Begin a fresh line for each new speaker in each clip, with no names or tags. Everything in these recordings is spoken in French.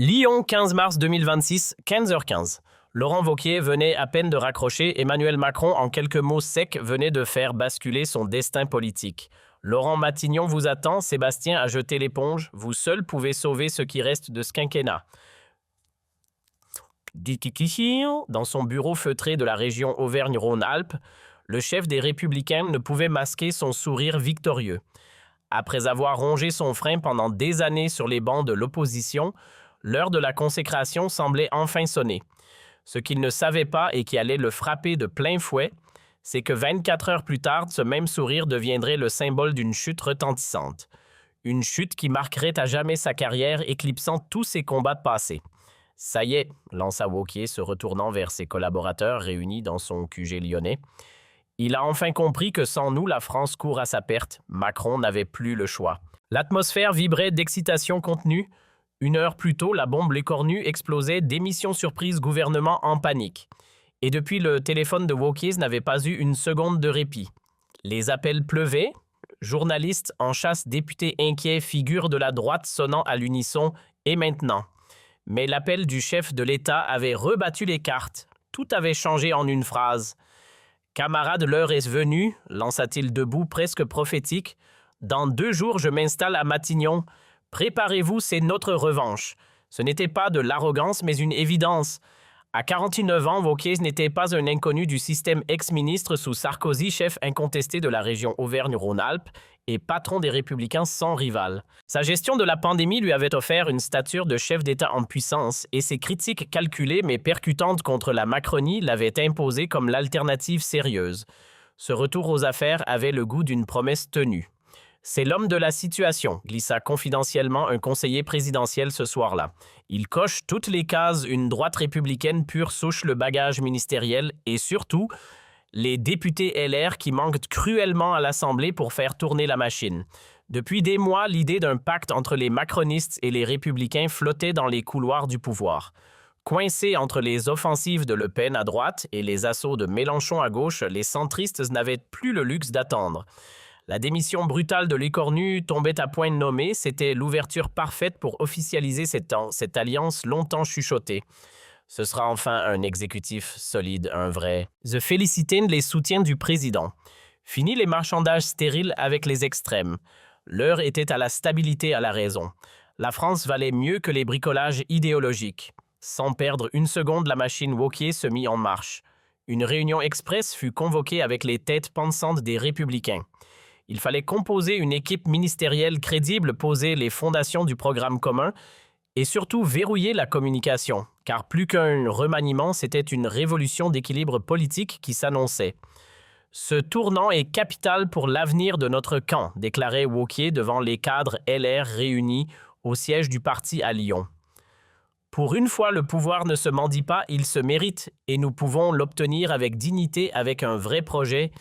Lyon, 15 mars 2026, 15h15. Laurent Wauquiez venait à peine de raccrocher, Emmanuel Macron, en quelques mots secs, venait de faire basculer son destin politique. Laurent Matignon vous attend, Sébastien a jeté l'éponge, vous seul pouvez sauver ce qui reste de ce quinquennat. Dans son bureau feutré de la région Auvergne-Rhône-Alpes, le chef des Républicains ne pouvait masquer son sourire victorieux. Après avoir rongé son frein pendant des années sur les bancs de l'opposition, l'heure de la consécration semblait enfin sonner. Ce qu'il ne savait pas et qui allait le frapper de plein fouet, c'est que 24 heures plus tard, ce même sourire deviendrait le symbole d'une chute retentissante. Une chute qui marquerait à jamais sa carrière, éclipsant tous ses combats passés. « Ça y est », lança Wauquiez se retournant vers ses collaborateurs réunis dans son QG lyonnais. Il a enfin compris que sans nous, la France court à sa perte. Macron n'avait plus le choix. L'atmosphère vibrait d'excitation contenue. Une heure plus tôt, la bombe l'écornue explosait, démission surprise, gouvernement en panique. Et depuis, le téléphone de Wauquiez n'avait pas eu une seconde de répit. Les appels pleuvaient, journalistes en chasse, députés inquiets, figures de la droite sonnant à l'unisson « et maintenant ». Mais l'appel du chef de l'État avait rebattu les cartes. Tout avait changé en une phrase. « Camarades, l'heure est venue », lança-t-il debout, presque prophétique. « Dans 2 jours, je m'installe à Matignon. Préparez-vous, c'est notre revanche. » Ce n'était pas de l'arrogance, mais une évidence. À 49 ans, Wauquiez n'était pas un inconnu du système ex-ministre sous Sarkozy, chef incontesté de la région Auvergne-Rhône-Alpes et patron des Républicains sans rival. Sa gestion de la pandémie lui avait offert une stature de chef d'État en puissance et ses critiques calculées mais percutantes contre la Macronie l'avaient imposé comme l'alternative sérieuse. Ce retour aux affaires avait le goût d'une promesse tenue. « C'est l'homme de la situation », glissa confidentiellement un conseiller présidentiel ce soir-là. Il coche toutes les cases, une droite républicaine pure souche le bagage ministériel et surtout, les députés LR qui manquent cruellement à l'Assemblée pour faire tourner la machine. Depuis des mois, l'idée d'un pacte entre les macronistes et les républicains flottait dans les couloirs du pouvoir. Coincés entre les offensives de Le Pen à droite et les assauts de Mélenchon à gauche, les centristes n'avaient plus le luxe d'attendre. La démission brutale de l'écornu tombait à point nommé, c'était l'ouverture parfaite pour officialiser cette alliance longtemps chuchotée. Ce sera enfin un exécutif solide, un vrai. Je félicite les soutiens du président. Fini les marchandages stériles avec les extrêmes. L'heure était à la stabilité, à la raison. La France valait mieux que les bricolages idéologiques. Sans perdre une seconde, la machine Wauquiez se mit en marche. Une réunion express fut convoquée avec les têtes pensantes des Républicains. Il fallait composer une équipe ministérielle crédible, poser les fondations du programme commun et surtout verrouiller la communication, car plus qu'un remaniement, c'était une révolution d'équilibre politique qui s'annonçait. « Ce tournant est capital pour l'avenir de notre camp », déclarait Wauquiez devant les cadres LR réunis au siège du parti à Lyon. « Pour une fois, le pouvoir ne se mendie pas, il se mérite et nous pouvons l'obtenir avec dignité, avec un vrai projet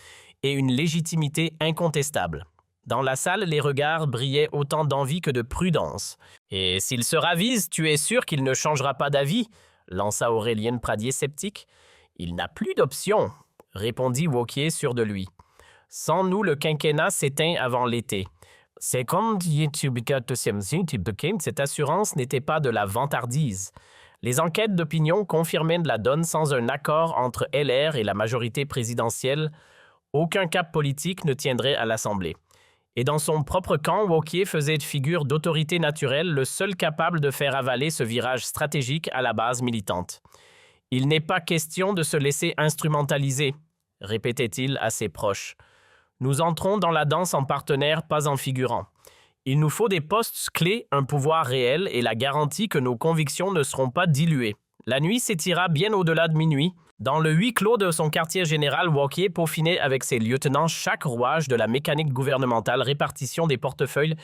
et une légitimité incontestable. » Dans la salle, les regards brillaient autant d'envie que de prudence. « Et s'il se ravise, tu es sûr qu'il ne changera pas d'avis ?» lança Aurélien Pradier sceptique. « Il n'a plus d'option », répondit Wauquiez sûr de lui. « Sans nous, le quinquennat s'éteint avant l'été. » Cette assurance n'était pas de la vantardise. Les enquêtes d'opinion confirmaient de la donne sans un accord entre LR et la majorité présidentielle. Aucun cap politique ne tiendrait à l'Assemblée. Et dans son propre camp, Wauquiez faisait de figure d'autorité naturelle, le seul capable de faire avaler ce virage stratégique à la base militante. « Il n'est pas question de se laisser instrumentaliser », répétait-il à ses proches. « Nous entrons dans la danse en partenaire, pas en figurant. Il nous faut des postes clés, un pouvoir réel et la garantie que nos convictions ne seront pas diluées. » La nuit s'étira bien au-delà de minuit. Dans le huis clos de son quartier général, Wauquiez peaufinait avec ses lieutenants chaque rouage de la mécanique gouvernementale, répartition des portefeuilles,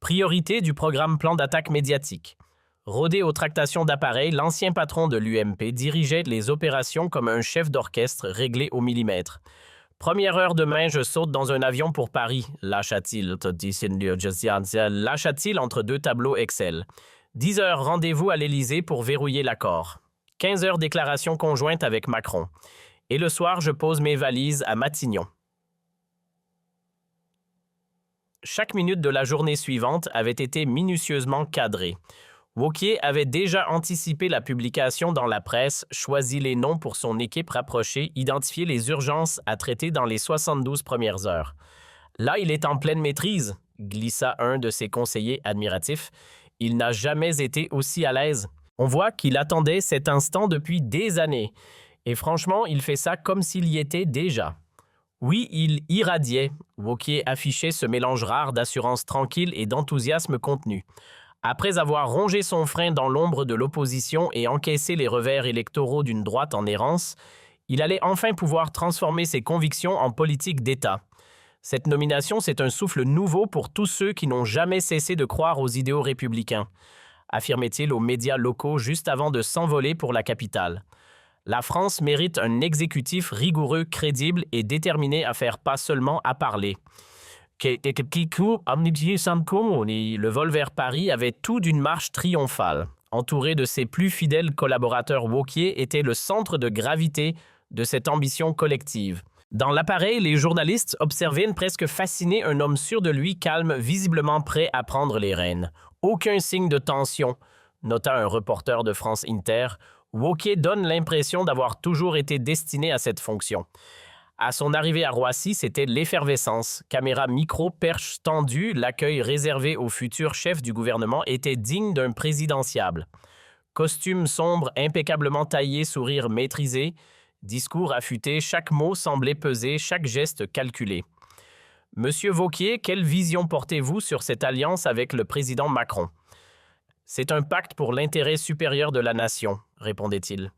priorité du programme plan d'attaque médiatique. Rodé aux tractations d'appareils, l'ancien patron de l'UMP dirigeait les opérations comme un chef d'orchestre réglé au millimètre. « Première heure demain, je saute dans un avion pour Paris », lâcha-t-il entre 2 tableaux Excel. 10 heures, rendez-vous à l'Élysée pour verrouiller l'accord. 15 heures, déclaration conjointe avec Macron. Et le soir, je pose mes valises à Matignon. Chaque minute de la journée suivante avait été minutieusement cadrée. Wauquiez avait déjà anticipé la publication dans la presse, choisi les noms pour son équipe rapprochée, identifié les urgences à traiter dans les 72 premières heures. Là, il est en pleine maîtrise, glissa un de ses conseillers admiratifs. Il n'a jamais été aussi à l'aise. On voit qu'il attendait cet instant depuis des années. Et franchement, il fait ça comme s'il y était déjà. Oui, il irradiait. Wauquiez affichait ce mélange rare d'assurance tranquille et d'enthousiasme contenu. Après avoir rongé son frein dans l'ombre de l'opposition et encaissé les revers électoraux d'une droite en errance, il allait enfin pouvoir transformer ses convictions en politique d'État. Cette nomination, c'est un souffle nouveau pour tous ceux qui n'ont jamais cessé de croire aux idéaux républicains, affirmait-il aux médias locaux juste avant de s'envoler pour la capitale. La France mérite un exécutif rigoureux, crédible et déterminé à faire pas seulement à parler. Le vol vers Paris avait tout d'une marche triomphale. Entouré de ses plus fidèles collaborateurs, Wauquiez était le centre de gravité de cette ambition collective. Dans l'appareil, les journalistes observaient presque fascinés un homme sûr de lui, calme, visiblement prêt à prendre les rênes. Aucun signe de tension, nota un reporter de France Inter. Wauquiez donne l'impression d'avoir toujours été destiné à cette fonction. À son arrivée à Roissy, c'était l'effervescence. Caméra micro, perche tendue, l'accueil réservé au futur chef du gouvernement était digne d'un présidentiable. Costume sombre, impeccablement taillé, sourire maîtrisé, discours affûté, chaque mot semblait peser, chaque geste calculé. Monsieur Wauquiez, quelle vision portez-vous sur cette alliance avec le président Macron? C'est un pacte pour l'intérêt supérieur de la nation, répondait-il.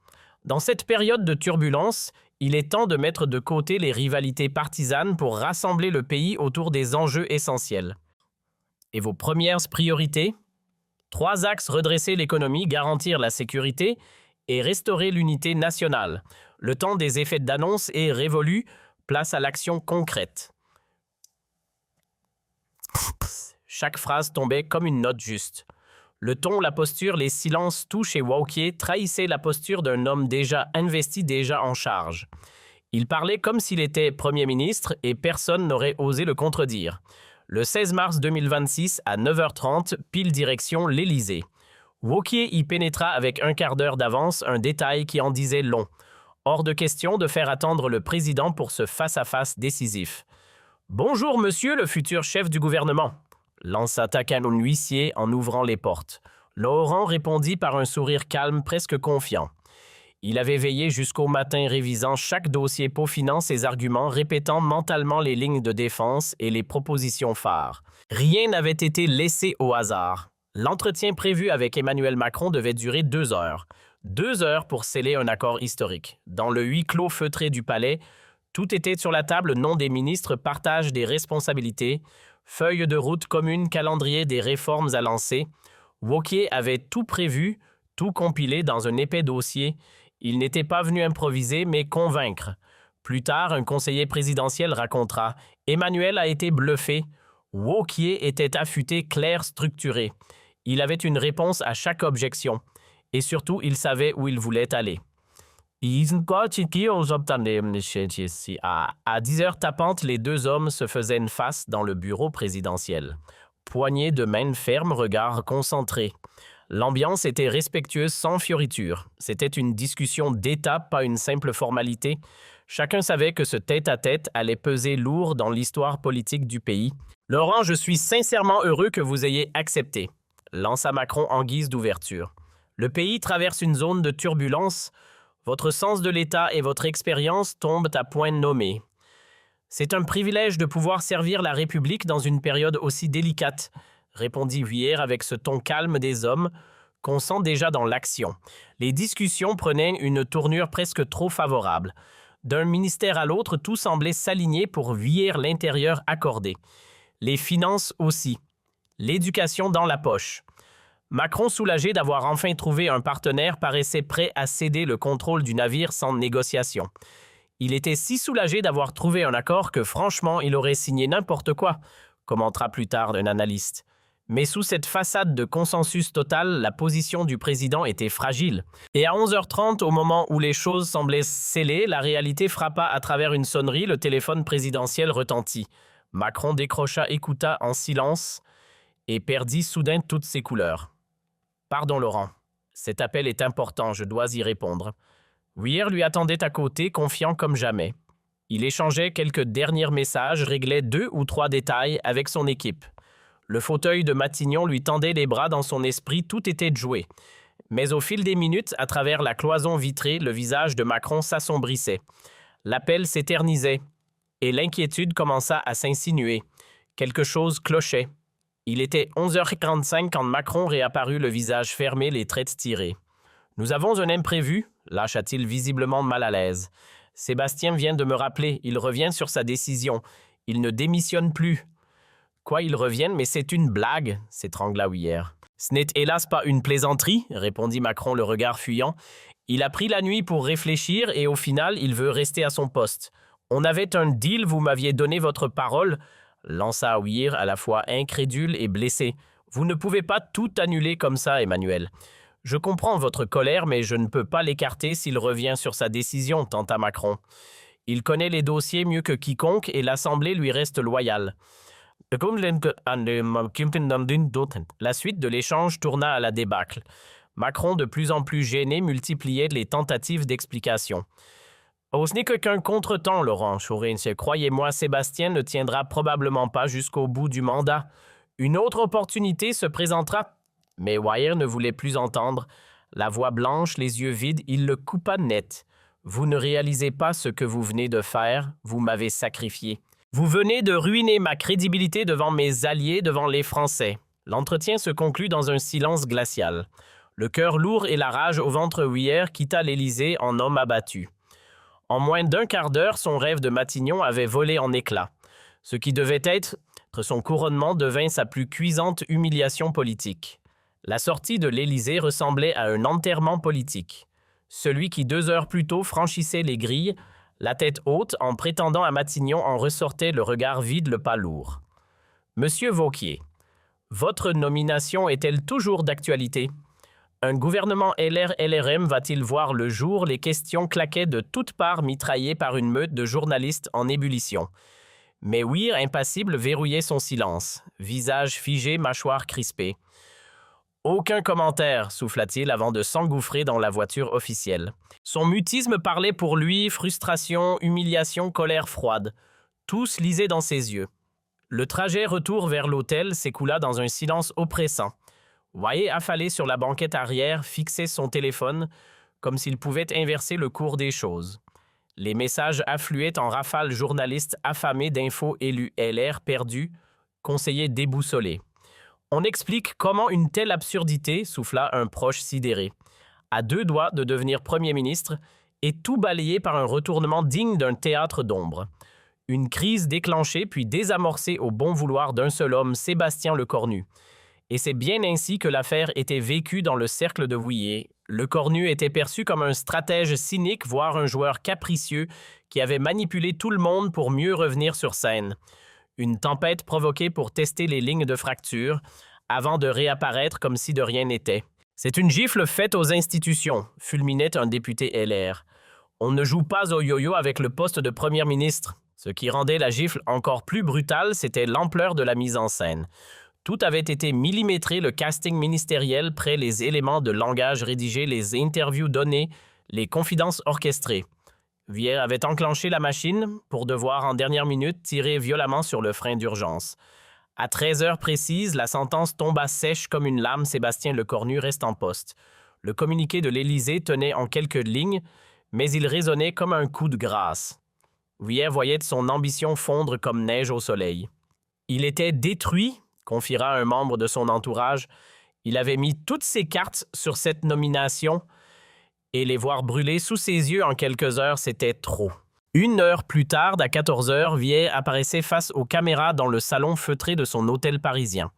Dans cette période de turbulence, il est temps de mettre de côté les rivalités partisanes pour rassembler le pays autour des enjeux essentiels. Et vos premières priorités? 3 axes: redresser l'économie, garantir la sécurité et restaurer l'unité nationale. Le temps des effets d'annonce est révolu, place à l'action concrète. Chaque phrase tombait comme une note juste. Le ton, la posture, les silences, tout chez Wauquiez trahissaient la posture d'un homme déjà investi, déjà en charge. Il parlait comme s'il était Premier ministre et personne n'aurait osé le contredire. Le 16 mars 2026, à 9h30, pile direction l'Élysée. Wauquiez y pénétra avec un quart d'heure d'avance, un détail qui en disait long. Hors de question de faire attendre le président pour ce face-à-face décisif. « Bonjour, monsieur le futur chef du gouvernement », lança taquin l'huissier en ouvrant les portes. Laurent répondit par un sourire calme, presque confiant. Il avait veillé jusqu'au matin révisant chaque dossier, peaufinant ses arguments, répétant mentalement les lignes de défense et les propositions phares. Rien n'avait été laissé au hasard. L'entretien prévu avec Emmanuel Macron devait durer 2 heures. 2 heures pour sceller un accord historique. Dans le huis clos feutré du palais, tout était sur la table, nom des ministres, partage des responsabilités, feuille de route commune, calendrier des réformes à lancer. Wauquiez avait tout prévu, tout compilé dans un épais dossier. Il n'était pas venu improviser, mais convaincre. Plus tard, un conseiller présidentiel racontera « Emmanuel a été bluffé. Wauquiez était affûté, clair, structuré. Il avait une réponse à chaque objection. Et surtout, il savait où il voulait aller. » À 10h tapantes, les 2 hommes se faisaient une face dans le bureau présidentiel. Poignée de main ferme, regard concentré. L'ambiance était respectueuse sans fioriture. C'était une discussion d'État, pas une simple formalité. Chacun savait que ce tête-à-tête allait peser lourd dans l'histoire politique du pays. « Laurent, je suis sincèrement heureux que vous ayez accepté », lança Macron en guise d'ouverture. Le pays traverse une zone de turbulence. Votre sens de l'État et votre expérience tombent à point nommé. C'est un privilège de pouvoir servir la République dans une période aussi délicate, répondit Vuillère avec ce ton calme des hommes qu'on sent déjà dans l'action. Les discussions prenaient une tournure presque trop favorable. D'un ministère à l'autre, tout semblait s'aligner pour Vuillère l'intérieur accordé. Les finances aussi. L'éducation dans la poche. Macron, soulagé d'avoir enfin trouvé un partenaire, paraissait prêt à céder le contrôle du navire sans négociation. Il était si soulagé d'avoir trouvé un accord que franchement, il aurait signé n'importe quoi, commentera plus tard un analyste. Mais sous cette façade de consensus total, la position du président était fragile. Et à 11h30, au moment où les choses semblaient scellées, la réalité frappa à travers une sonnerie, le téléphone présidentiel retentit. Macron décrocha, écouta en silence et perdit soudain toutes ses couleurs. Pardon, Laurent. Cet appel est important, je dois y répondre. Weir lui attendait à côté, confiant comme jamais. Il échangeait quelques derniers messages, réglait 2 ou 3 détails avec son équipe. Le fauteuil de Matignon lui tendait les bras dans son esprit, tout était joué. Mais au fil des minutes, à travers la cloison vitrée, le visage de Macron s'assombrissait. L'appel s'éternisait, et l'inquiétude commença à s'insinuer. Quelque chose clochait. Il était 11h45 quand Macron réapparut, le visage fermé, les traits tirés. « Nous avons un imprévu » lâcha-t-il visiblement mal à l'aise. « Sébastien vient de me rappeler, il revient sur sa décision. Il ne démissionne plus. »« Quoi, il revienne, mais c'est une blague » s'étrangla Weir. « Ce n'est hélas pas une plaisanterie » répondit Macron, le regard fuyant. « Il a pris la nuit pour réfléchir et au final, il veut rester à son poste. On avait un deal, vous m'aviez donné votre parole » lança Weir à la fois incrédule et blessé. « Vous ne pouvez pas tout annuler comme ça, Emmanuel. Je comprends votre colère, mais je ne peux pas l'écarter s'il revient sur sa décision, tenta Macron. Il connaît les dossiers mieux que quiconque et l'Assemblée lui reste loyale. » La suite de l'échange tourna à la débâcle. Macron, de plus en plus gêné, multipliait les tentatives d'explication. « Oh, ce n'est qu'un contretemps, Laurent Chourinche. Croyez-moi, Sébastien ne tiendra probablement pas jusqu'au bout du mandat. Une autre opportunité se présentera. » Mais Weir ne voulait plus entendre. La voix blanche, les yeux vides, il le coupa net. « Vous ne réalisez pas ce que vous venez de faire. Vous m'avez sacrifié. Vous venez de ruiner ma crédibilité devant mes alliés, devant les Français. » L'entretien se conclut dans un silence glacial. Le cœur lourd et la rage au ventre, Weir quitta l'Élysée en homme abattu. En moins d'un quart d'heure, son rêve de Matignon avait volé en éclats. Ce qui devait être son couronnement devint sa plus cuisante humiliation politique. La sortie de l'Élysée ressemblait à un enterrement politique. Celui qui 2 heures plus tôt franchissait les grilles, la tête haute, en prétendant à Matignon, en ressortait le regard vide, le pas lourd. « Monsieur Vauquier, votre nomination est-elle toujours d'actualité ? Un gouvernement LR-LRM va-t-il voir le jour? Les questions claquaient de toutes parts, mitraillées par une meute de journalistes en ébullition. Mais Weir, impassible, verrouillait son silence. Visage figé, mâchoire crispée. « Aucun commentaire » souffla-t-il avant de s'engouffrer dans la voiture officielle. Son mutisme parlait pour lui, frustration, humiliation, colère froide. Tout se lisait dans ses yeux. Le trajet retour vers l'hôtel s'écoula dans un silence oppressant. Weir, affalé sur la banquette arrière, fixait son téléphone comme s'il pouvait inverser le cours des choses. Les messages affluaient en rafales, journalistes affamés d'infos, élus LR perdus, conseillers déboussolés. « On explique comment une telle absurdité, » souffla un proche sidéré, à 2 doigts de devenir Premier ministre, et tout balayé par un retournement digne d'un théâtre d'ombre. Une crise déclenchée puis désamorcée au bon vouloir d'un seul homme, Sébastien Lecornu. Et c'est bien ainsi que l'affaire était vécue dans le cercle de Weir. Lecornu était perçu comme un stratège cynique, voire un joueur capricieux qui avait manipulé tout le monde pour mieux revenir sur scène. Une tempête provoquée pour tester les lignes de fracture, avant de réapparaître comme si de rien n'était. « C'est une gifle faite aux institutions », fulminait un député LR. « On ne joue pas au yo-yo avec le poste de Premier ministre. » Ce qui rendait la gifle encore plus brutale, c'était l'ampleur de la mise en scène. Tout avait été millimétré, le casting ministériel près, les éléments de langage rédigés, les interviews données, les confidences orchestrées. Weir avait enclenché la machine pour devoir, en dernière minute, tirer violemment sur le frein d'urgence. À 13 heures précises, la sentence tomba sèche comme une lame. Sébastien Lecornu reste en poste. Le communiqué de l'Élysée tenait en quelques lignes, mais il résonnait comme un coup de grâce. Weir voyait son ambition fondre comme neige au soleil. Il était détruit, confiera un membre de son entourage. Il avait mis toutes ses cartes sur cette nomination et les voir brûler sous ses yeux en quelques heures, c'était trop. 1 heure plus tard, à 14 heures, Weir apparaissait face aux caméras dans le salon feutré de son hôtel parisien.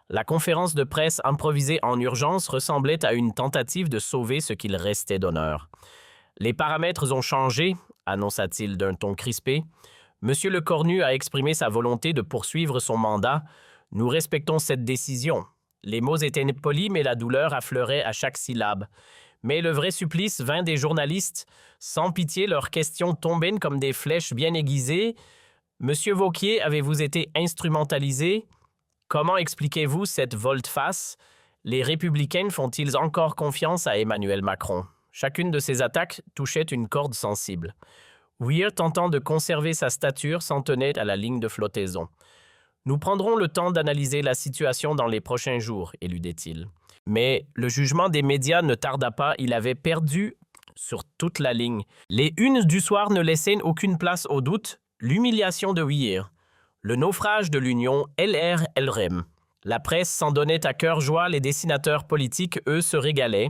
La conférence de presse improvisée en urgence ressemblait à une tentative de sauver ce qu'il restait d'honneur. « Les paramètres ont changé », annonça-t-il d'un ton crispé. « Monsieur Lecornu a exprimé sa volonté de poursuivre son mandat. Nous respectons cette décision. » Les mots étaient polis, mais la douleur affleurait à chaque syllabe. Mais le vrai supplice vint des journalistes. Sans pitié, leurs questions tombaient comme des flèches bien aiguisées. « Monsieur Vauquier, avez-vous été instrumentalisé? Comment expliquez-vous cette volte-face » Les républicains font-ils encore confiance à Emmanuel Macron? Chacune de ces attaques touchait une corde sensible. Weir, tentant de conserver sa stature, s'en tenait à la ligne de flottaison. Nous prendrons le temps d'analyser la situation dans les prochains jours, éludait-il. Mais le jugement des médias ne tarda pas, il avait perdu sur toute la ligne. Les unes du soir ne laissaient aucune place au doute, l'humiliation de Weir, le naufrage de l'union LR-LREM. La presse s'en donnait à cœur joie, les dessinateurs politiques, eux, se régalaient.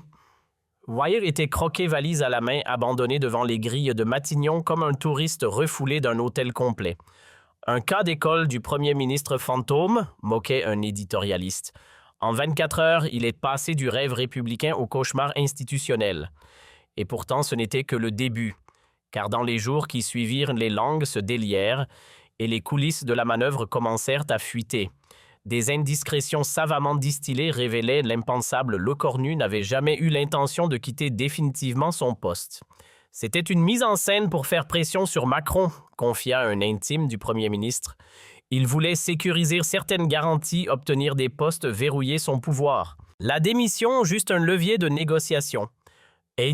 Weir était croqué valise à la main, abandonné devant les grilles de Matignon comme un touriste refoulé d'un hôtel complet. Un cas d'école du premier ministre fantôme, moquait un éditorialiste. En 24 heures, il est passé du rêve républicain au cauchemar institutionnel. Et pourtant, ce n'était que le début, car dans les jours qui suivirent, les langues se délièrent et les coulisses de la manœuvre commencèrent à fuiter. Des indiscrétions savamment distillées révélaient l'impensable. Lecornu n'avait jamais eu l'intention de quitter définitivement son poste. C'était une mise en scène pour faire pression sur Macron, confia un intime du Premier ministre. Il voulait sécuriser certaines garanties, obtenir des postes, verrouiller son pouvoir. La démission, juste un levier de négociation. Et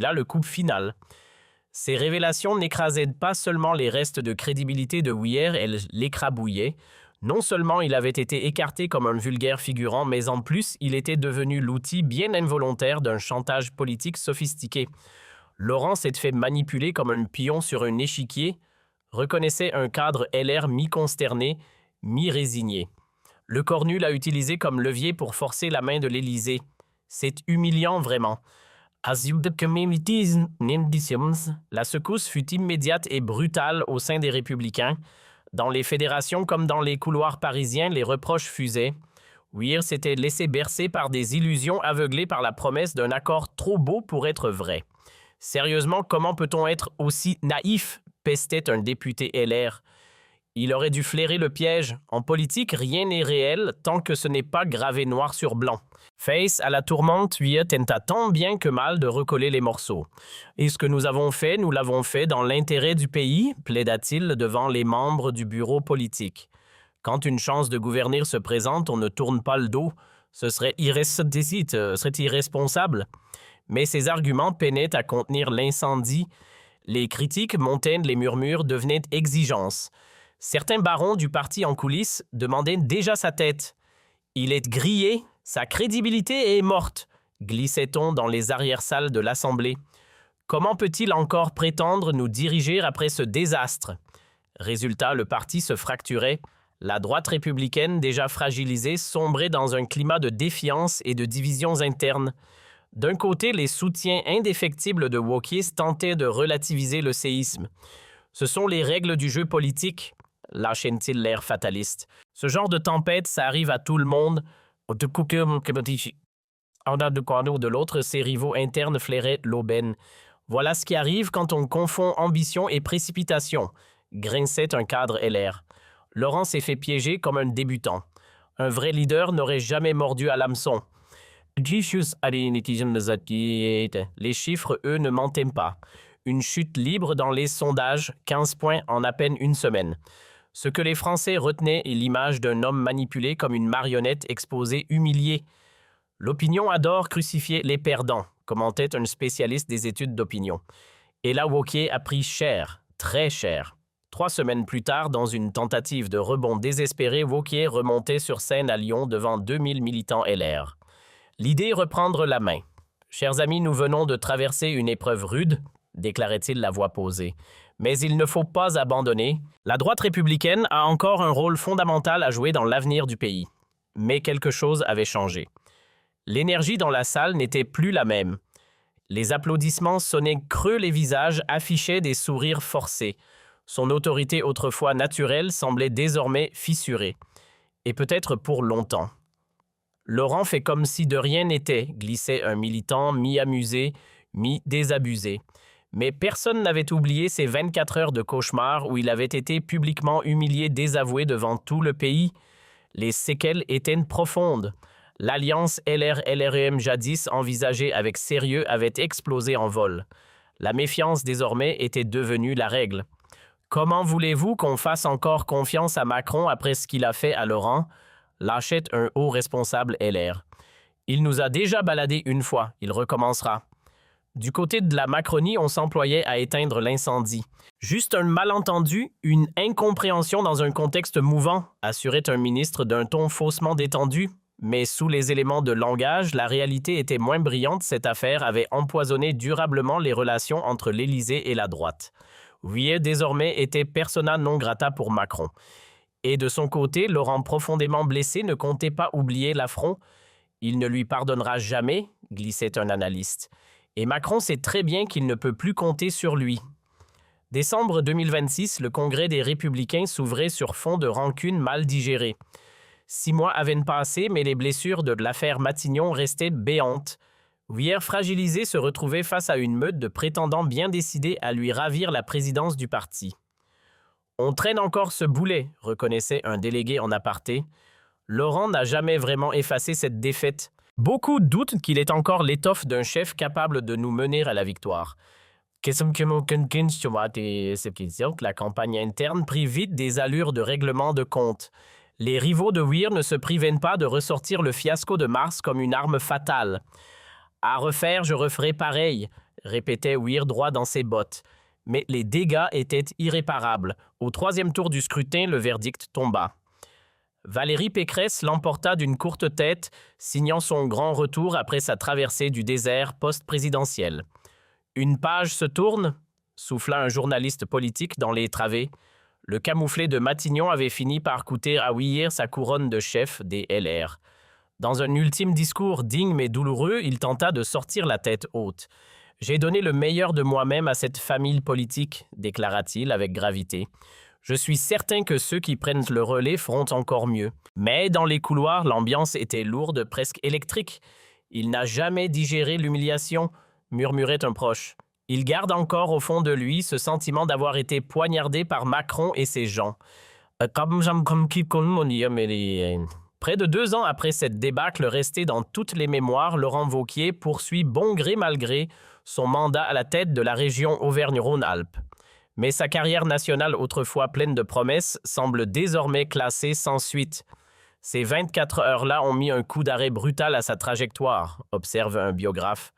là, le coup final. Ces révélations n'écrasaient pas seulement les restes de crédibilité de Weir, elles l'écrabouillaient. Non seulement il avait été écarté comme un vulgaire figurant, mais en plus, il était devenu l'outil bien involontaire d'un chantage politique sophistiqué. Laurent s'était fait manipuler comme un pion sur un échiquier, reconnaissait un cadre LR mi-consterné, mi-résigné. Lecornu l'a utilisé comme levier pour forcer la main de l'Élysée. C'est humiliant vraiment. La secousse fut immédiate et brutale au sein des Républicains. Dans les fédérations comme dans les couloirs parisiens, les reproches fusaient. Weir s'était laissé bercer par des illusions aveuglées par la promesse d'un accord trop beau pour être vrai. Sérieusement, comment peut-on être aussi naïf? Pestait un député LR. Il aurait dû flairer le piège. En politique, rien n'est réel tant que ce n'est pas gravé noir sur blanc. Face à la tourmente, Weir tenta tant bien que mal de recoller les morceaux. Et ce que nous avons fait, nous l'avons fait dans l'intérêt du pays, plaida-t-il devant les membres du bureau politique. Quand une chance de gouverner se présente, on ne tourne pas le dos. Ce serait irresponsable. Mais ses arguments peinaient à contenir l'incendie. Les critiques montaient, les murmures devenaient exigences. Certains barons du parti en coulisses demandaient déjà sa tête. Il est grillé, sa crédibilité est morte, glissait-on dans les arrière-salles de l'Assemblée. Comment peut-il encore prétendre nous diriger après ce désastre? Résultat, le parti se fracturait. La droite républicaine, déjà fragilisée, sombrait dans un climat de défiance et de divisions internes. D'un côté, les soutiens indéfectibles de Wauquiez tentaient de relativiser le séisme. Ce sont les règles du jeu politique, lâchait-il l'air fataliste. Ce genre de tempête, ça arrive à tout le monde. De l'autre, ses rivaux internes flairaient l'aubaine. Voilà ce qui arrive quand on confond ambition et précipitation, grinçait un cadre LR. Laurent s'est fait piéger comme un débutant. Un vrai leader n'aurait jamais mordu à l'hameçon. Les chiffres, eux, ne mentaient pas. Une chute libre dans les sondages, 15 points en à peine une semaine. Ce que les Français retenaient est l'image d'un homme manipulé comme une marionnette exposée, humiliée. L'opinion adore crucifier les perdants, commentait un spécialiste des études d'opinion. Et là, Wauquiez a pris cher, très cher. 3 semaines plus tard, dans une tentative de rebond désespéré, Wauquiez remontait sur scène à Lyon devant 2000 militants LR. L'idée reprendre la main. « Chers amis, nous venons de traverser une épreuve rude », déclarait-il la voix posée. Mais il ne faut pas abandonner. La droite républicaine a encore un rôle fondamental à jouer dans l'avenir du pays. Mais quelque chose avait changé. L'énergie dans la salle n'était plus la même. Les applaudissements sonnaient creux les visages, affichaient des sourires forcés. Son autorité autrefois naturelle semblait désormais fissurée. Et peut-être pour longtemps. Laurent fait comme si de rien n'était, glissait un militant mi-amusé, mi-désabusé. Mais personne n'avait oublié ces 24 heures de cauchemar où il avait été publiquement humilié, désavoué devant tout le pays. Les séquelles étaient profondes. L'alliance LR-LREM jadis envisagée avec sérieux avait explosé en vol. La méfiance désormais était devenue la règle. Comment voulez-vous qu'on fasse encore confiance à Macron après ce qu'il a fait à Laurent? lâchait un haut responsable LR. Il nous a déjà baladé une fois, il recommencera. Du côté de la Macronie, on s'employait à éteindre l'incendie. Juste un malentendu, une incompréhension dans un contexte mouvant, assurait un ministre d'un ton faussement détendu. Mais sous les éléments de langage, la réalité était moins brillante. Cette affaire avait empoisonné durablement les relations entre l'Élysée et la droite. Vuillet, désormais, était persona non grata pour Macron. Et de son côté, Laurent, profondément blessé, ne comptait pas oublier l'affront. Il ne lui pardonnera jamais, glissait un analyste. Et Macron sait très bien qu'il ne peut plus compter sur lui. Décembre 2026, le Congrès des Républicains s'ouvrait sur fond de rancune mal digérée. 6 mois avaient passé, mais les blessures de l'affaire Matignon restaient béantes. Vuillet, fragilisé, se retrouvait face à une meute de prétendants bien décidés à lui ravir la présidence du parti. « On traîne encore ce boulet », reconnaissait un délégué en aparté. Laurent n'a jamais vraiment effacé cette défaite. Beaucoup doutent qu'il est encore l'étoffe d'un chef capable de nous mener à la victoire. La campagne interne prit vite des allures de règlement de compte. Les rivaux de Weir ne se privaient pas de ressortir le fiasco de mars comme une arme fatale. « À refaire, je referai pareil », répétait Weir droit dans ses bottes. Mais les dégâts étaient irréparables. Au 3e tour du scrutin, le verdict tomba. Valérie Pécresse l'emporta d'une courte tête, signant son grand retour après sa traversée du désert post-présidentiel. « Une page se tourne », souffla un journaliste politique dans les travées. Le camouflet de Matignon avait fini par coûter à Vuillet sa couronne de chef des LR. Dans un ultime discours digne mais douloureux, il tenta de sortir la tête haute. « J'ai donné le meilleur de moi-même à cette famille politique », déclara-t-il avec gravité. « Je suis certain que ceux qui prennent le relais feront encore mieux. » Mais dans les couloirs, l'ambiance était lourde, presque électrique. « Il n'a jamais digéré l'humiliation », murmurait un proche. Il garde encore au fond de lui ce sentiment d'avoir été poignardé par Macron et ses gens. Près de 2 ans après cette débâcle restée dans toutes les mémoires, Laurent Wauquiez poursuit bon gré mal gré son mandat à la tête de la région Auvergne-Rhône-Alpes. Mais sa carrière nationale autrefois pleine de promesses semble désormais classée sans suite. Ces 24 heures-là ont mis un coup d'arrêt brutal à sa trajectoire, observe un biographe.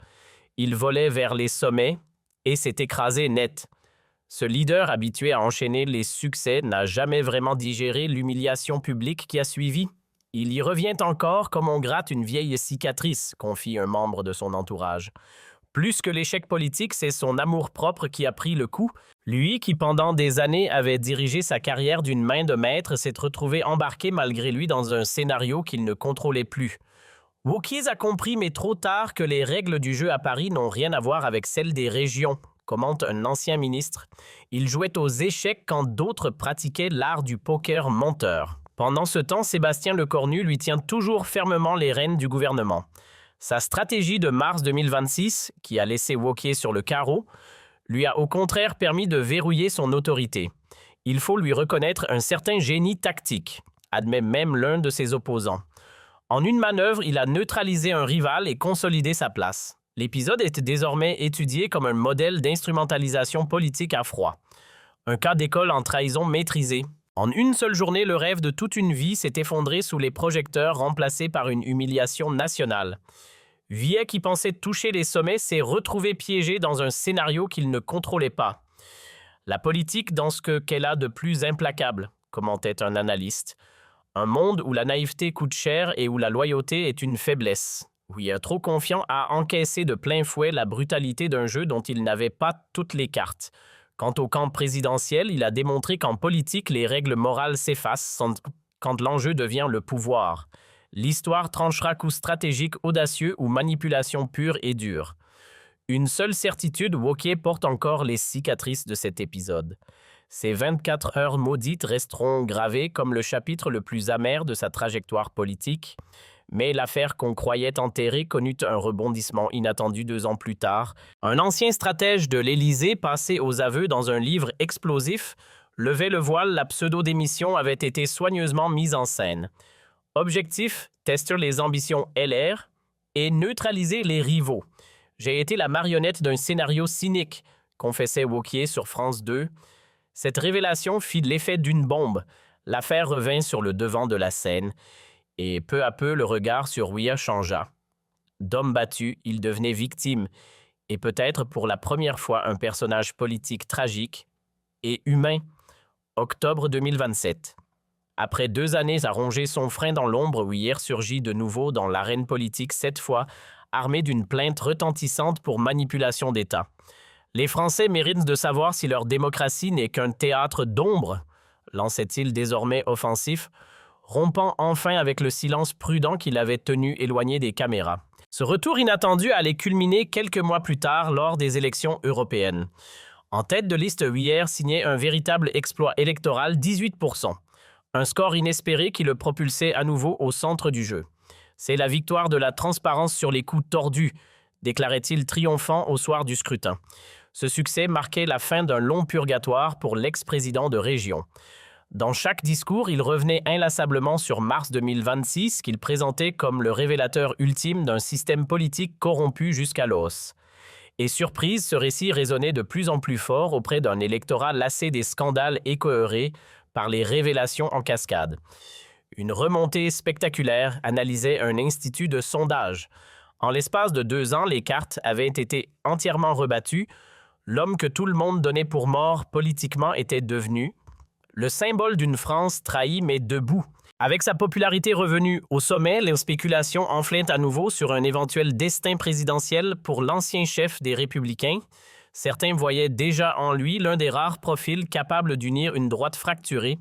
Il volait vers les sommets et s'est écrasé net. Ce leader habitué à enchaîner les succès n'a jamais vraiment digéré l'humiliation publique qui a suivi. Il y revient encore comme on gratte une vieille cicatrice, confie un membre de son entourage. Plus que l'échec politique, c'est son amour-propre qui a pris le coup. Lui, qui pendant des années avait dirigé sa carrière d'une main de maître, s'est retrouvé embarqué malgré lui dans un scénario qu'il ne contrôlait plus. Wauquiez a compris, mais trop tard, que les règles du jeu à Paris n'ont rien à voir avec celles des régions, commente un ancien ministre. Il jouait aux échecs quand d'autres pratiquaient l'art du poker menteur. Pendant ce temps, Sébastien Lecornu lui tient toujours fermement les rênes du gouvernement. Sa stratégie de mars 2026, qui a laissé Wauquiez sur le carreau, lui a au contraire permis de verrouiller son autorité. Il faut lui reconnaître un certain génie tactique, admet même l'un de ses opposants. En une manœuvre, il a neutralisé un rival et consolidé sa place. L'épisode est désormais étudié comme un modèle d'instrumentalisation politique à froid. Un cas d'école en trahison maîtrisée. En une seule journée, le rêve de toute une vie s'est effondré sous les projecteurs, remplacé par une humiliation nationale. Vuillet, qui pensait toucher les sommets, s'est retrouvé piégé dans un scénario qu'il ne contrôlait pas. La politique dans ce qu'elle a de plus implacable, commentait un analyste. Un monde où la naïveté coûte cher et où la loyauté est une faiblesse. Vuillet, trop confiant, a encaissé de plein fouet la brutalité d'un jeu dont il n'avait pas toutes les cartes. Quant au camp présidentiel, il a démontré qu'en politique, les règles morales s'effacent quand l'enjeu devient le pouvoir. L'histoire tranchera coup stratégique audacieux ou manipulation pure et dure. Une seule certitude, Wauquiez porte encore les cicatrices de cet épisode. Ces 24 heures maudites resteront gravées comme le chapitre le plus amer de sa trajectoire politique. Mais l'affaire qu'on croyait enterrée connut un rebondissement inattendu 2 ans plus tard. Un ancien stratège de l'Élysée, passé aux aveux dans un livre explosif, levait le voile, la pseudo-démission avait été soigneusement mise en scène. Objectif, tester les ambitions LR et neutraliser les rivaux. J'ai été la marionnette d'un scénario cynique, confessait Wauquiez sur France 2. Cette révélation fit l'effet d'une bombe. L'affaire revint sur le devant de la scène. Et peu à peu, le regard sur Weir changea. D'homme battu, il devenait victime, et peut-être pour la première fois un personnage politique tragique et humain. Octobre 2027. Après 2 années à ronger son frein dans l'ombre, Weir surgit de nouveau dans l'arène politique, cette fois armé d'une plainte retentissante pour manipulation d'État. Les Français méritent de savoir si leur démocratie n'est qu'un théâtre d'ombre, lançait-il désormais offensif, rompant enfin avec le silence prudent qu'il avait tenu éloigné des caméras. Ce retour inattendu allait culminer quelques mois plus tard lors des élections européennes. En tête de liste, Weir signait un véritable exploit électoral, 18%. Un score inespéré qui le propulsait à nouveau au centre du jeu. C'est la victoire de la transparence sur les coups tordus, déclarait-il triomphant au soir du scrutin. Ce succès marquait la fin d'un long purgatoire pour l'ex-président de région. Dans chaque discours, il revenait inlassablement sur mars 2026 qu'il présentait comme le révélateur ultime d'un système politique corrompu jusqu'à l'os. Et surprise, ce récit résonnait de plus en plus fort auprès d'un électorat lassé des scandales écoeurés par les révélations en cascade. Une remontée spectaculaire, analysait un institut de sondage. En l'espace de 2 ans, les cartes avaient été entièrement rebattues. L'homme que tout le monde donnait pour mort politiquement était devenu le symbole d'une France trahie mais debout. Avec sa popularité revenue au sommet, les spéculations enflaient à nouveau sur un éventuel destin présidentiel pour l'ancien chef des Républicains. Certains voyaient déjà en lui l'un des rares profils capables d'unir une droite fracturée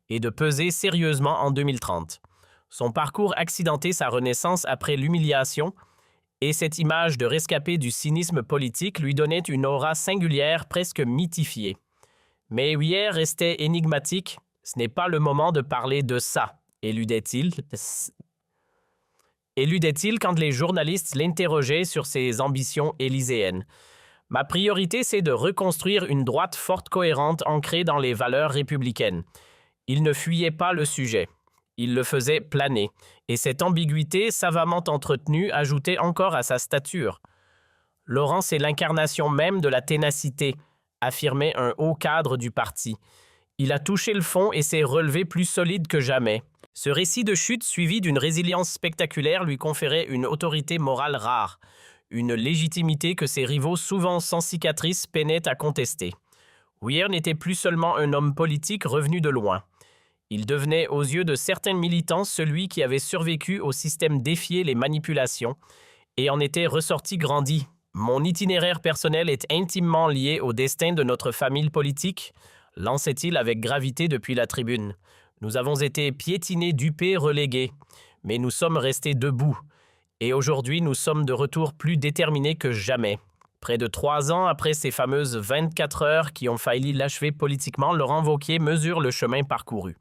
et de peser sérieusement en 2030. Son parcours accidentait sa renaissance après l'humiliation, et cette image de rescapé du cynisme politique lui donnait une aura singulière, presque mythifiée. Mais Weir restait énigmatique. Ce n'est pas le moment de parler de ça, éludait-il quand les journalistes l'interrogeaient sur ses ambitions élyséennes. Ma priorité, c'est de reconstruire une droite forte, cohérente, ancrée dans les valeurs républicaines. Il ne fuyait pas le sujet. Il le faisait planer. Et cette ambiguïté, savamment entretenue, ajoutait encore à sa stature. Laurent, c'est l'incarnation même de la ténacité, affirmait un haut cadre du parti. Il a touché le fond et s'est relevé plus solide que jamais. Ce récit de chute, suivi d'une résilience spectaculaire, lui conférait une autorité morale rare, une légitimité que ses rivaux, souvent sans cicatrice, peinaient à contester. Weir n'était plus seulement un homme politique revenu de loin. Il devenait, aux yeux de certains militants, celui qui avait survécu au système défié les manipulations et en était ressorti grandi. Mon itinéraire personnel est intimement lié au destin de notre famille politique, lançait-il avec gravité depuis la tribune. Nous avons été piétinés, dupés, relégués, mais nous sommes restés debout. Et aujourd'hui, nous sommes de retour plus déterminés que jamais. Près de 3 ans après ces fameuses 24 heures qui ont failli l'achever politiquement, Laurent Wauquiez mesure le chemin parcouru.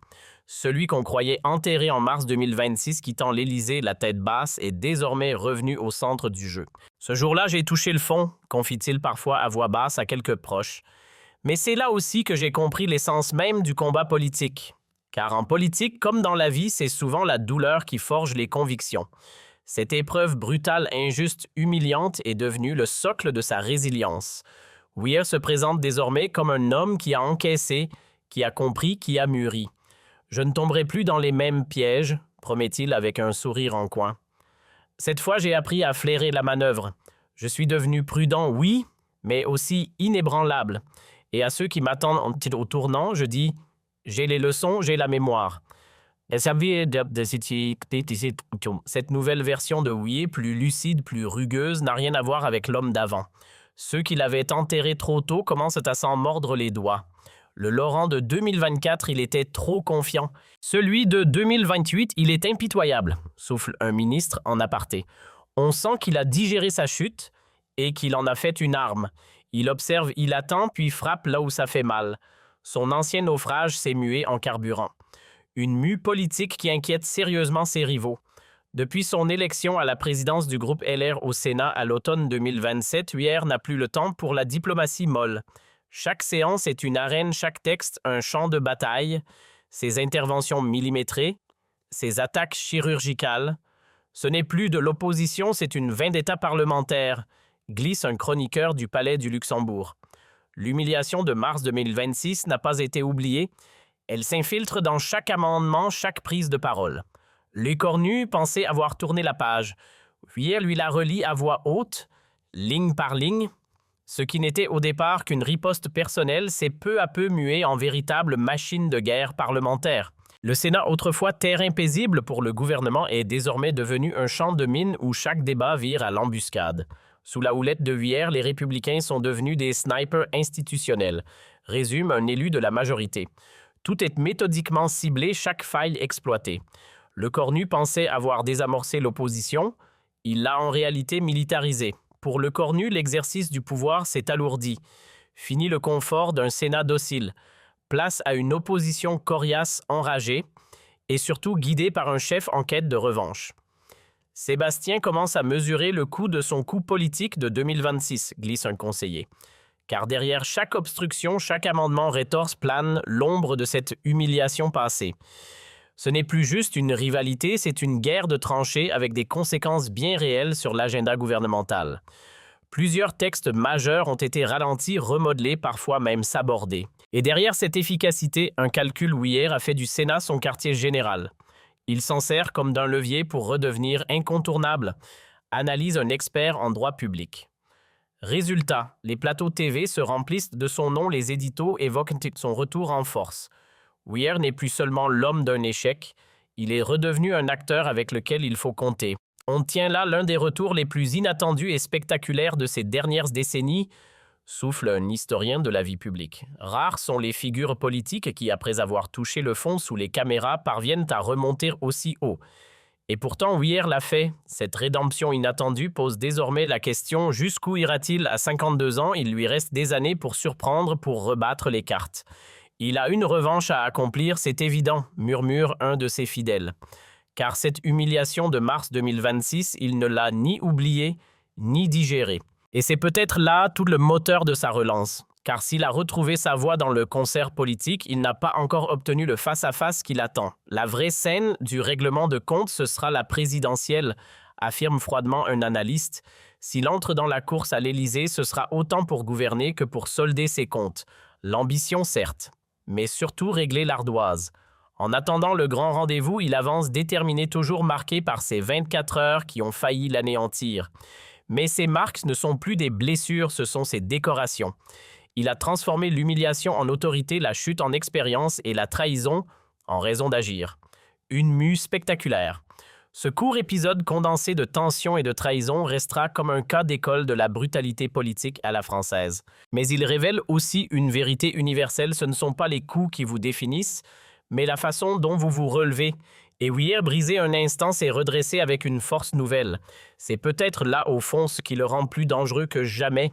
Celui qu'on croyait enterré en mars 2026, quittant l'Élysée la tête basse, est désormais revenu au centre du jeu. Ce jour-là, j'ai touché le fond, confie-t-il parfois à voix basse à quelques proches. Mais c'est là aussi que j'ai compris l'essence même du combat politique. Car en politique, comme dans la vie, c'est souvent la douleur qui forge les convictions. Cette épreuve brutale, injuste, humiliante est devenue le socle de sa résilience. Weir se présente désormais comme un homme qui a encaissé, qui a compris, qui a mûri. Je ne tomberai plus dans les mêmes pièges, promet-il avec un sourire en coin. Cette fois, j'ai appris à flairer la manœuvre. Je suis devenu prudent, oui, mais aussi inébranlable. Et à ceux qui m'attendent au tournant, je dis « j'ai les leçons, j'ai la mémoire ». Cette nouvelle version de Weir, plus lucide, plus rugueuse, n'a rien à voir avec l'homme d'avant. Ceux qui l'avaient enterré trop tôt commencent à s'en mordre les doigts. Le Laurent de 2024, il était trop confiant. Celui de 2028, il est impitoyable, souffle un ministre en aparté. On sent qu'il a digéré sa chute et qu'il en a fait une arme. Il observe, il attend, puis frappe là où ça fait mal. Son ancien naufrage s'est mué en carburant. Une mue politique qui inquiète sérieusement ses rivaux. Depuis son élection à la présidence du groupe LR au Sénat à l'automne 2027, Weir n'a plus le temps pour la diplomatie molle. Chaque séance est une arène, chaque texte un champ de bataille, ses interventions millimétrées, ses attaques chirurgicales. Ce n'est plus de l'opposition, c'est une vendetta parlementaire, glisse un chroniqueur du Palais du Luxembourg. L'humiliation de mars 2026 n'a pas été oubliée. Elle s'infiltre dans chaque amendement, chaque prise de parole. L'écornu pensait avoir tourné la page. Vuillère lui la relit à voix haute, ligne par ligne. Ce qui n'était au départ qu'une riposte personnelle s'est peu à peu mué en véritable machine de guerre parlementaire. Le Sénat, autrefois terrain paisible pour le gouvernement, est désormais devenu un champ de mine où chaque débat vire à l'embuscade. Sous la houlette de Vuillère, les républicains sont devenus des snipers institutionnels, résume un élu de la majorité. Tout est méthodiquement ciblé, chaque faille exploitée. Lecornu pensait avoir désamorcé l'opposition, il l'a en réalité militarisée. Pour Lecornu, l'exercice du pouvoir s'est alourdi. Fini le confort d'un Sénat docile. Place à une opposition coriace, enragée, et surtout guidée par un chef en quête de revanche. Sébastien commence à mesurer le coût de son coup politique de 2026, glisse un conseiller. Car derrière chaque obstruction, chaque amendement rétorse plane l'ombre de cette humiliation passée. Ce n'est plus juste une rivalité, c'est une guerre de tranchées avec des conséquences bien réelles sur l'agenda gouvernemental. Plusieurs textes majeurs ont été ralentis, remodelés, parfois même sabordés. Et derrière cette efficacité, un calcul Vuillère a fait du Sénat son quartier général. Il s'en sert comme d'un levier pour redevenir incontournable, analyse un expert en droit public. Résultat, les plateaux TV se remplissent de son nom, les éditos évoquent son retour en force. Vuillère n'est plus seulement l'homme d'un échec, il est redevenu un acteur avec lequel il faut compter. On tient là l'un des retours les plus inattendus et spectaculaires de ces dernières décennies, souffle un historien de la vie publique. Rares sont les figures politiques qui, après avoir touché le fond sous les caméras, parviennent à remonter aussi haut. Et pourtant, Vuillère l'a fait. Cette rédemption inattendue pose désormais la question: jusqu'où ira-t-il à 52 ans? Il lui reste des années pour surprendre, pour rebattre les cartes. Il a une revanche à accomplir, c'est évident, murmure un de ses fidèles. Car cette humiliation de mars 2026, il ne l'a ni oubliée, ni digérée. Et c'est peut-être là tout le moteur de sa relance. Car s'il a retrouvé sa voie dans le concert politique, il n'a pas encore obtenu le face-à-face qu'il attend. La vraie scène du règlement de compte, ce sera la présidentielle, affirme froidement un analyste. S'il entre dans la course à l'Élysée, ce sera autant pour gouverner que pour solder ses comptes. L'ambition, certes, mais surtout régler l'ardoise. En attendant le grand rendez-vous, il avance déterminé, toujours marqué par ces 24 heures qui ont failli l'anéantir. Mais ces marques ne sont plus des blessures, ce sont ses décorations. Il a transformé l'humiliation en autorité, la chute en expérience et la trahison en raison d'agir. Une mue spectaculaire. Ce court épisode condensé de tension et de trahison restera comme un cas d'école de la brutalité politique à la française. Mais il révèle aussi une vérité universelle, ce ne sont pas les coups qui vous définissent, mais la façon dont vous vous relevez. Et Vuillère, brisé un instant, s'est redressé avec une force nouvelle. C'est peut-être là, au fond, ce qui le rend plus dangereux que jamais.